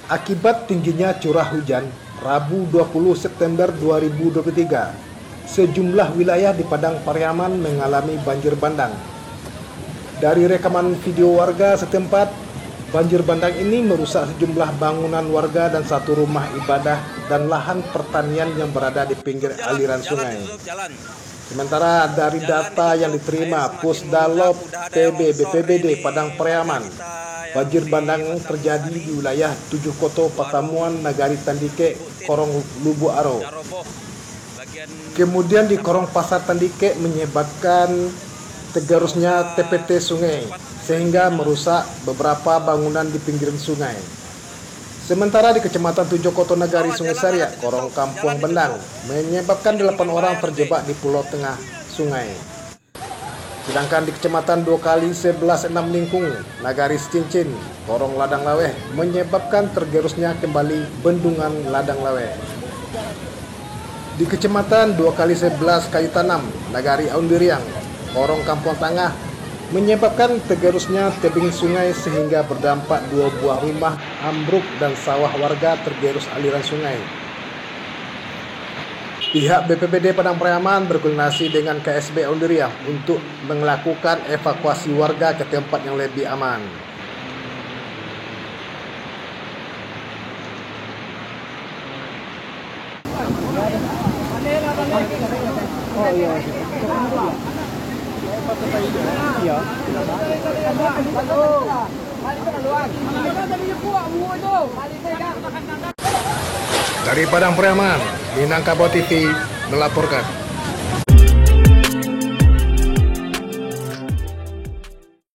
Akibat tingginya curah hujan, Rabu 20 September 2023, sejumlah wilayah di Padang Pariaman mengalami banjir bandang. Dari rekaman video warga setempat, banjir bandang ini merusak sejumlah bangunan warga dan satu rumah ibadah dan lahan pertanian yang berada di pinggir aliran sungai. Sementara dari data yang diterima Pusdalop PB BPBD Padang Pariaman, banjir bandang terjadi di wilayah 7 Koto Patamuan, Nagari Tandike, Korong Lubu Aro. Kemudian di Korong Pasar Tandike menyebabkan tergerusnya TPT sungai sehingga merusak beberapa bangunan di pinggiran sungai. Sementara di Kecamatan 7 Koto Nagari Sungai Saria, Korong Kampung Bendang menyebabkan 8 orang terjebak di pulau tengah sungai. Sedangkan di Kecamatan 2x11 6 Lingkung, Nagari Cincin, Korong Ladang Laweh menyebabkan tergerusnya kembali bendungan Ladang Laweh. Di Kecamatan 2x11 Kayu Tanam, Nagari Aundiriang, Korong Kampung Tengah menyebabkan tergerusnya tebing sungai sehingga berdampak 2 buah rumah ambruk dan sawah warga tergerus aliran sungai. Pihak BPBD Padang Pariaman berkoordinasi dengan KSB Aundiriang untuk melakukan evakuasi warga ke tempat yang lebih aman. Oh iya. Iya. Dari Padang Pariaman, Minangkabau TV melaporkan.